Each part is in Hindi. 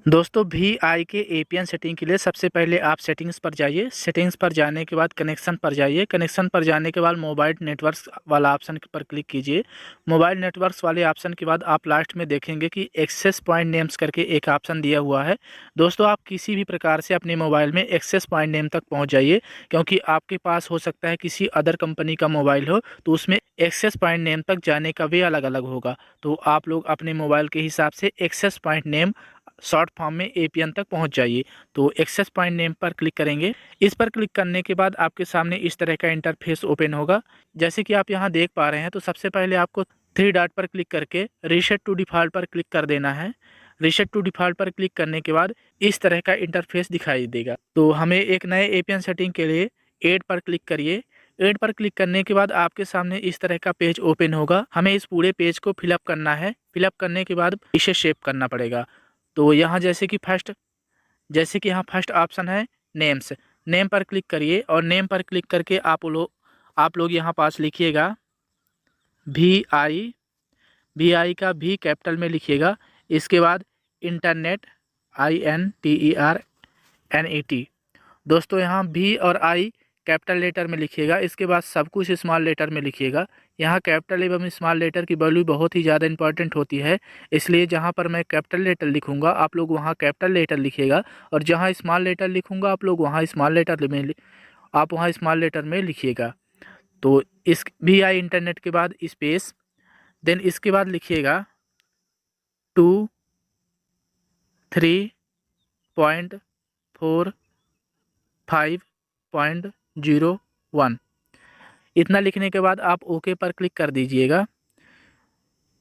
दोस्तों VI के APN सेटिंग के लिए सबसे पहले आप सेटिंग्स पर जाइए। सेटिंग्स पर जाने के बाद कनेक्शन पर जाइए। कनेक्शन पर जाने के बाद मोबाइल नेटवर्क्स वाला ऑप्शन पर क्लिक कीजिए। मोबाइल नेटवर्क्स वाले ऑप्शन के बाद आप लास्ट में देखेंगे कि एक्सेस पॉइंट नेम्स करके एक ऑप्शन दिया हुआ है। दोस्तों आप किसी भी प्रकार से अपने मोबाइल में एक्सेस पॉइंट नेम तक पहुँच जाइए, क्योंकि आपके पास हो सकता है किसी अदर कंपनी का मोबाइल हो तो उसमें एक्सेस पॉइंट नेम तक जाने का वे अलग अलग होगा। तो आप लोग अपने मोबाइल के हिसाब से access point name short form में APN तक पहुंच जाइए। तो एक्सेस पॉइंट नेम पर क्लिक करेंगे। इस पर क्लिक करने के बाद आपके सामने इस तरह का इंटरफेस ओपन होगा। जैसे कि आप यहां देख पा रहे हैं, तो सबसे पहले आपको थ्री डॉट पर क्लिक करके रीसेट टू डिफ़ॉल्ट पर क्लिक कर देना है। रीसेट टू डिफ़ॉल्ट पर क्लिक करने के बाद इस तरह का इंटरफेस दिखाई देगा। तो हमें एक नए APN सेटिंग के लिए ऐड पर क्लिक करिए। ऐड पर क्लिक करने के बाद आपके सामने इस तरह का पेज ओपन होगा। हमें इस पूरे पेज को फिलअप करना है। फिलअप करने के बाद इसे शेप करना पड़ेगा। तो यहाँ जैसे कि यहाँ फर्स्ट ऑप्शन है नेम्स। नेम पर क्लिक करिए और नेम पर क्लिक करके आप लोग यहाँ पास लिखिएगा VI का भी कैपिटल में लिखिएगा। इसके बाद इंटरनेट INTERNET। दोस्तों यहाँ भी और आई कैपिटल लेटर में लिखिएगा। इसके बाद सब कुछ स्मॉल लेटर में लिखिएगा। यहाँ कैपिटल एवं स्मॉल लेटर की वैल्यू बहुत ही ज़्यादा इंपॉर्टेंट होती है, इसलिए जहाँ पर मैं कैपिटल लेटर लिखूँगा आप लोग वहाँ कैपिटल लेटर लिखिएगा, और जहाँ स्मॉल लेटर लिखूँगा आप लोग वहाँ स्मॉल लेटर में लिखिएगा। तो इस VI इंटरनेट के बाद स्पेस, देन इसके बाद लिखिएगा 23.45.01। इतना लिखने के बाद आप ओके पर क्लिक कर दीजिएगा।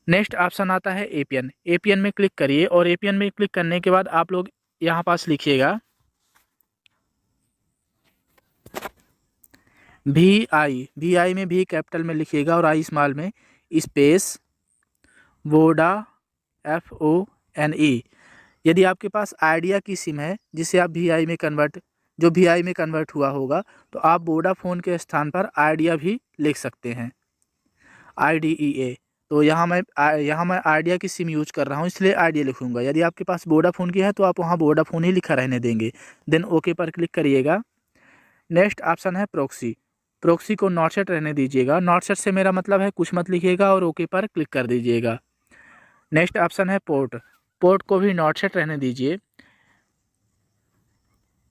नेक्स्ट ऑप्शन आता है APN में क्लिक करिए, और APN में क्लिक करने के बाद आप लोग यहाँ पास लिखिएगा VI में भी कैपिटल में लिखिएगा और आई स्मॉल में, स्पेस वोडा FONE। यदि आपके पास आइडिया की सिम है जिसे आप VI में कन्वर्ट हुआ होगा, तो आप वोडाफोन के स्थान पर आइडिया भी लिख सकते हैं, IDEA। तो यहाँ मैं आइडिया की सिम यूज कर रहा हूँ, इसलिए आइडिया लिखूंगा। यदि आपके पास वोडाफोन की है तो आप वहाँ वोडाफोन ही लिखा रहने देंगे। देन ओके पर क्लिक करिएगा। नेक्स्ट ऑप्शन है प्रोक्सी को नॉट सेट रहने दीजिएगा। नॉट सेट से मेरा मतलब है कुछ मत लिखिएगा, और ओके पर क्लिक कर दीजिएगा। नेक्स्ट ऑप्शन है पोर्ट को भी नॉट सेट रहने दीजिए।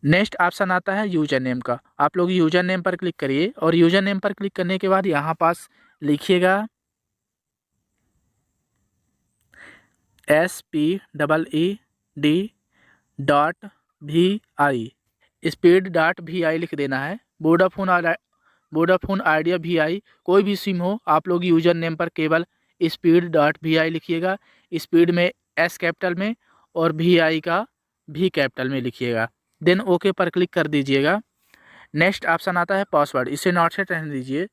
नेक्स्ट ऑप्शन आता है यूजर नेम का। आप लोग यूजर नेम पर क्लिक करिए, और यूजर नेम पर क्लिक करने के बाद यहाँ पास लिखिएगा SPEED.VI, speed.vi लिख देना है। वोडाफोन आइडिया VI कोई भी सिम हो, आप लोग यूजर नेम पर केवल speed.vi लिखिएगा। स्पीड में S कैपिटल में और VI का भी कैपिटल में लिखिएगा। देन ओके पर क्लिक कर दीजिएगा। नेक्स्ट ऑप्शन आता है पासवर्ड, इसे नॉट सेट रहने दीजिए।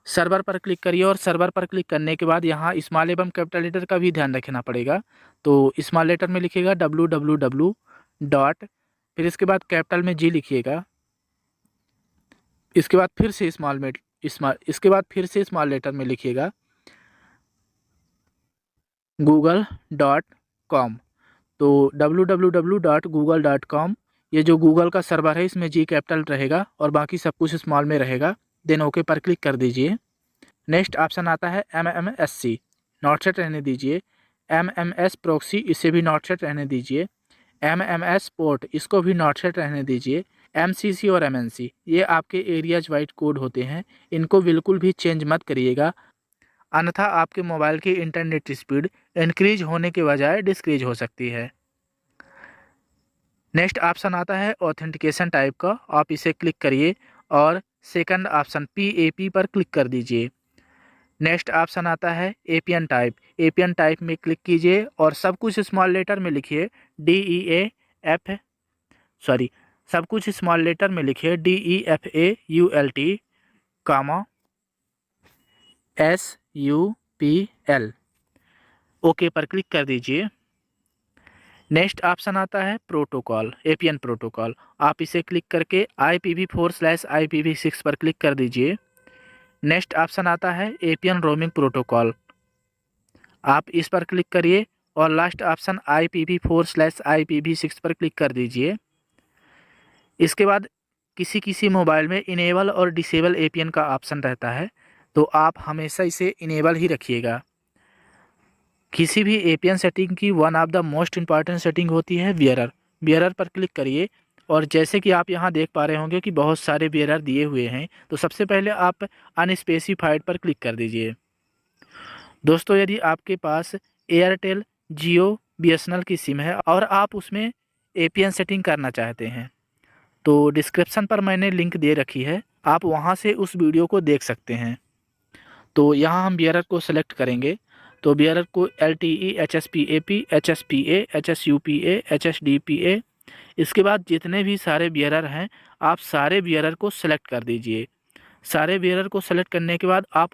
सर्वर पर क्लिक करिए, और सर्वर पर क्लिक करने के बाद यहाँ स्मॉल एवं कैपिटल लेटर का भी ध्यान रखना पड़ेगा। तो स्मॉल लेटर में लिखिएगा www डॉट, फिर इसके बाद कैपिटल में G लिखिएगा। इसके बाद फिर से स्मॉल लेटर में लिखिएगा google.com। तो www.google.com, ये जो गूगल का सर्वर है इसमें G कैपिटल रहेगा और बाकी सब कुछ स्मॉल में रहेगा। देन ओके पर क्लिक कर दीजिए। नेक्स्ट ऑप्शन आता है MMSC, नॉट सेट रहने दीजिए। MMS प्रॉक्सी, इसे भी नॉट सेट रहने दीजिए। MMS पोर्ट, इसको भी नॉट सेट रहने दीजिए। MCC और MNC ये आपके एरियाज वाइड कोड होते हैं, इनको बिल्कुल भी चेंज मत करिएगा, अन्यथा आपके मोबाइल की इंटरनेट स्पीड इंक्रीज होने के बजाय डिक्रीज हो सकती है। नेक्स्ट ऑप्शन आता है ऑथेंटिकेशन टाइप का, आप इसे क्लिक करिए और सेकंड ऑप्शन PAP पर क्लिक कर दीजिए। नेक्स्ट ऑप्शन आता है APN टाइप में क्लिक कीजिए और सब कुछ स्मॉल लेटर में लिखिए सब कुछ स्मॉल लेटर में लिखिए DEFAULT, SUPL। ओके पर क्लिक कर दीजिए। नेक्स्ट ऑप्शन आता है प्रोटोकॉल, APN प्रोटोकॉल, आप इसे क्लिक करके IPv4/IPv6 पर क्लिक कर दीजिए। नेक्स्ट ऑप्शन आता है APN रोमिंग प्रोटोकॉल, आप इस पर क्लिक करिए और लास्ट ऑप्शन IPv4/IPv6 पर क्लिक कर दीजिए। इसके बाद किसी किसी मोबाइल में इनेबल और डिसेबल APN का ऑप्शन रहता है, तो आप हमेशा इसे इनेबल ही रखिएगा। किसी भी APN सेटिंग की one of the most important setting होती है बियरर। बियरर पर क्लिक करिए और जैसे कि आप यहाँ देख पा रहे होंगे कि बहुत सारे बियरर दिए हुए हैं, तो सबसे पहले आप अनस्पेसिफाइड पर क्लिक कर दीजिए। दोस्तों, यदि आपके पास एयरटेल, जियो, BSNL की सिम है और आप उसमें APN सेटिंग करना चाहते हैं, तो डिस्क्रिप्शन पर मैंने लिंक दे रखी है, आप वहां से उस वीडियो को देख सकते हैं। तो यहाँ हम बियरर को सेलेक्ट करेंगे, तो बियरर को LTE, HSPAP, HSPA, HSUPA, HSDPA, इसके बाद जितने भी सारे बियरर हैं आप सारे बियरर को सेलेक्ट कर दीजिए। सारे बियरर को सेलेक्ट करने के बाद आप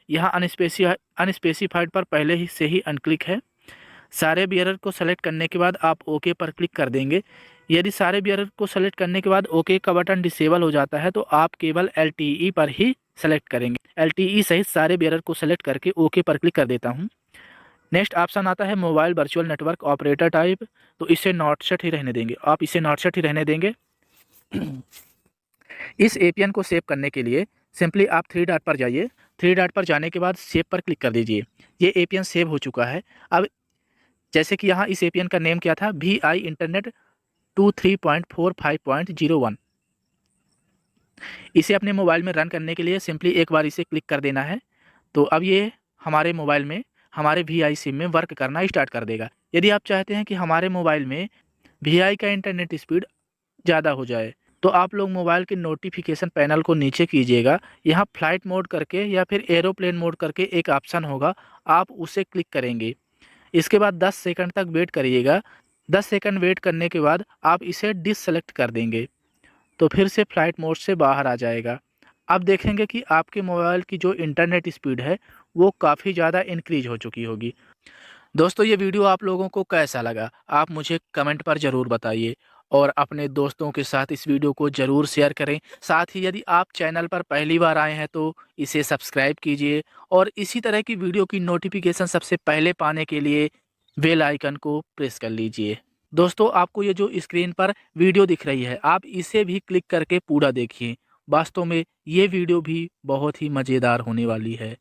यहाँ अनस्पेसिफाइड पर पहले ही से ही अनक्लिक है। सारे बियरर को सेलेक्ट करने के बाद आप ओके पर क्लिक कर देंगे। यदि सारे बियरर को सेलेक्ट करने के बाद ओके का बटन डिसेबल हो जाता है तो आप केवल LTE पर ही सेलेक्ट करेंगे। LTE सहित सारे बियरर को सेलेक्ट करके ओके पर क्लिक कर देता हूँ। नेक्स्ट ऑप्शन आता है mobile virtual network operator type, तो इसे नॉट सेट ही रहने देंगे, आप इसे नॉट सेट ही रहने देंगे। इस APN को सेव करने के लिए सिंपली आप 3 डॉट पर जाइए। 3 डॉट पर जाने के बाद सेव पर क्लिक कर दीजिए। ये APN सेव हो चुका है। अब जैसे कि यहाँ इस APN का नेम क्या था, VI इंटरनेट 23.45.01। इसे अपने मोबाइल में रन करने के लिए सिंपली एक बार इसे क्लिक कर देना है। तो अब ये हमारे मोबाइल में हमारे VI सिम में वर्क करना स्टार्ट कर देगा। यदि आप चाहते हैं कि हमारे मोबाइल में VI का इंटरनेट स्पीड ज़्यादा हो जाए, तो आप लोग मोबाइल के नोटिफिकेशन पैनल को नीचे कीजिएगा। यहाँ फ्लाइट मोड करके या फिर एरोप्लेन मोड करके एक ऑप्शन होगा, आप उसे क्लिक करेंगे। इसके बाद 10 सेकंड तक वेट करिएगा। 10 सेकंड वेट करने के बाद आप इसे डिससेलेक्ट कर देंगे, तो फिर से फ्लाइट मोड से बाहर आ जाएगा। अब देखेंगे कि आपके मोबाइल की जो इंटरनेट स्पीड है वो काफ़ी ज़्यादा इंक्रीज हो चुकी होगी। दोस्तों, ये वीडियो आप लोगों को कैसा लगा आप मुझे कमेंट पर ज़रूर बताइए और अपने दोस्तों के साथ इस वीडियो को ज़रूर शेयर करें। साथ ही यदि आप चैनल पर पहली बार आए हैं तो इसे सब्सक्राइब कीजिए और इसी तरह की वीडियो की नोटिफिकेशन सबसे पहले पाने के लिए बेल आइकन को प्रेस कर लीजिए। दोस्तों, आपको ये जो स्क्रीन पर वीडियो दिख रही है आप इसे भी क्लिक करके पूरा देखिए। वास्तव में ये वीडियो भी बहुत ही मज़ेदार होने वाली है।